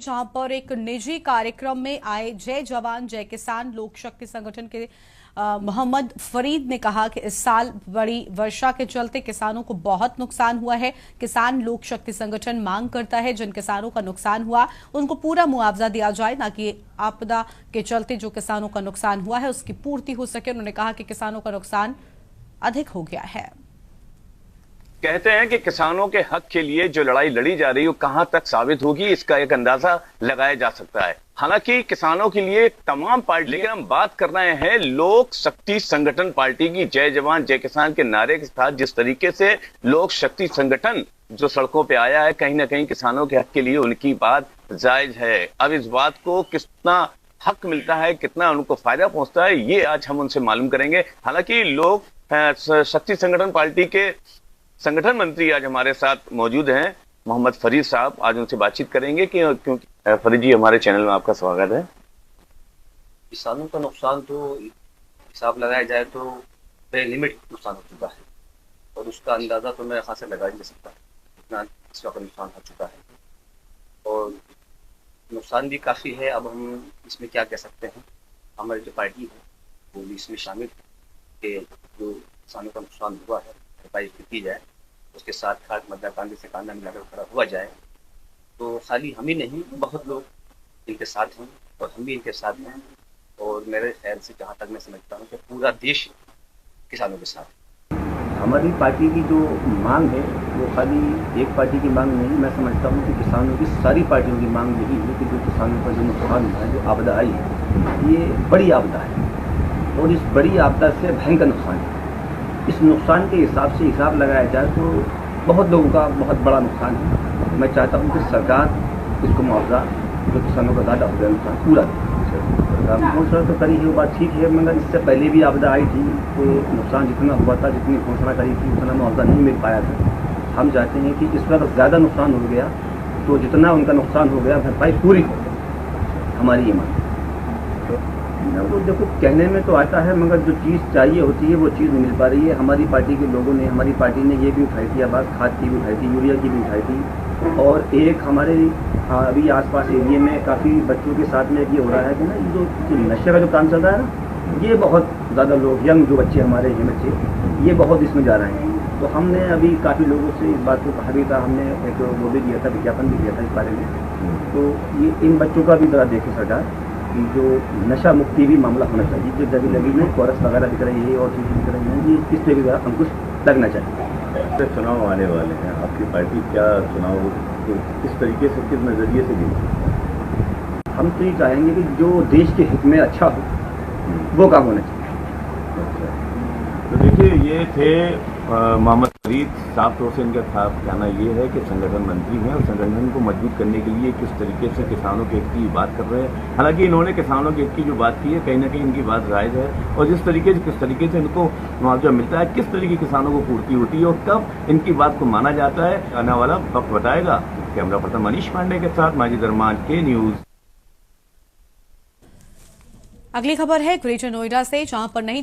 जहां पर एक निजी कार्यक्रम में आए जय जवान जय किसान लोक शक्ति संगठन के मोहम्मद फरीद ने कहा कि इस साल बड़ी वर्षा के चलते किसानों को बहुत नुकसान हुआ है। किसान लोक शक्ति संगठन मांग करता है जिन किसानों का नुकसान हुआ उनको पूरा मुआवजा दिया जाए, ना कि आपदा के चलते जो किसानों का नुकसान हुआ है उसकी पूर्ति हो सके। उन्होंने कहा कि किसानों का नुकसान अधिक हो गया है। कहते हैं कि किसानों के हक के लिए जो लड़ाई लड़ी जा रही है वो कहां तक साबित होगी, इसका एक अंदाजा लगाया जा सकता है। हालांकि किसानों के लिए तमाम पार्टी, लेकिन हम बात कर रहे हैं लोक शक्ति संगठन पार्टी की। जय जवान जय किसान के नारे के साथ जिस तरीके से लोक शक्ति संगठन जो सड़कों पे आया है, कहीं ना कहीं किसानों के हक के लिए उनकी बात जायज है। अब इस बात को कितना हक मिलता है, कितना उनको फायदा पहुंचता है, ये आज हम उनसे मालूम करेंगे। हालांकि लोक शक्ति संगठन पार्टी के संगठन मंत्री आज हमारे साथ मौजूद हैं, मोहम्मद फरीद साहब। आज उनसे बातचीत करेंगे क्योंकि फरीद जी, हमारे चैनल में आपका स्वागत है। किसानों का नुकसान तो हिसाब लगाया जाए तो बे लिमिट नुकसान हो चुका है और उसका अंदाजा तो मैं यहाँ से लगा ही नहीं सकता इतना इस वक्त नुकसान हो चुका है और नुकसान भी काफ़ी है। अब हम इसमें क्या कह सकते हैं, हमारी जो पार्टी है वो भी इसमें शामिल है कि जो किसानों का नुकसान हुआ है भरपाई की जाए, उसके साथ खाद मद्दा कांधे से कांधा मिलाकर खड़ा हुआ जाए। तो खाली हम ही नहीं, बहुत लोग इनके साथ हैं और हम भी इनके साथ हैं और मेरे ख्याल से जहाँ तक मैं समझता हूँ कि पूरा देश किसानों के साथ है। हमारी पार्टी की जो मांग है वो खाली एक पार्टी की मांग नहीं, मैं समझता हूँ कि किसानों की सारी पार्टियों की मांग यही है कि जो किसानों का जो नुकसान हुआ है, जो आपदा आई है, ये बड़ी आपदा है और इस बड़ी आपदा से भयंकर नुकसान है। इस नुकसान के हिसाब से हिसाब लगाया जाए तो बहुत लोगों का बहुत बड़ा नुकसान है। मैं चाहता हूँ कि सरकार इसको मुआवजा जो किसानों का ज़्यादा हो गया नुकसान पूरा सरकार घोषणा तो करी है, वो बात ठीक है, मगर इससे पहले भी आपदा आई थी तो नुकसान जितना हुआ था, जितनी घोषणा करी थी उतना मुआवजा नहीं मिल पाया था। हम चाहते हैं कि इस वक्त ज़्यादा नुकसान हो गया तो जितना उनका नुकसान हो गया भरपाई पूरी हो, हमारी ये मांग। वो देखो कहने में तो आता है मगर जो चीज़ चाहिए होती है वो चीज़ नहीं मिल पा रही है। हमारी पार्टी के लोगों ने, हमारी पार्टी ने ये भी उठाई थी आवाज़, खाद की भी उठाई थी, यूरिया की भी उठाई थी और एक हमारे अभी आसपास एरिया में काफ़ी बच्चों के साथ में ये हो रहा है कि ना जो नशे का जो काम चल रहा है ना, ये बहुत ज़्यादा लोग यंग जो बच्चे हमारे ये बच्चे ये बहुत इसमें जा रहे हैं। तो हमने अभी काफ़ी लोगों से इस बात को कहा भी था, हमने एक वो भी दिया था, विज्ञापन भी दिया था इस बारे में। तो ये इन बच्चों का भी ज़रा देखे सरकार कि जो नशा मुक्ति भी मामला होना चाहिए, जो जगह लगी में कोरस वगैरह दिख रही है और चीज़ें दिख रही हैं, ये इस पर भी ज़रा अंकुश लगना चाहिए। चुनाव आने वाले हैं, आपकी पार्टी क्या चुनाव को किस तरीके से, किस नज़रिए से देखती? हम तो ये चाहेंगे कि जो देश के हित में अच्छा हो वो काम होना चाहिए। अच्छा, तो देखिए ये थे मोहम्मद फरीद साफ तौर से इनका कहना ये है कि संगठन मंत्री हैं और संगठन को मजबूत करने के लिए किस तरीके से किसानों के हित की बात कर रहे हैं। हालांकि इन्होंने किसानों के हित की जो बात की है कहीं ना कहीं इनकी बात जायज़ है और किस तरीके से इनको मुआवजा मिलता है, किस तरीके किसानों को पूर्ति होती है और कब इनकी बात को माना जाता है, आने वाला वक्त बताएगा। कैमरा पर्सन मनीष पांडे के साथ माजिद अरमान, के न्यूज़। अगली खबर है ग्रेटर नोएडा से, जहां पर नहीं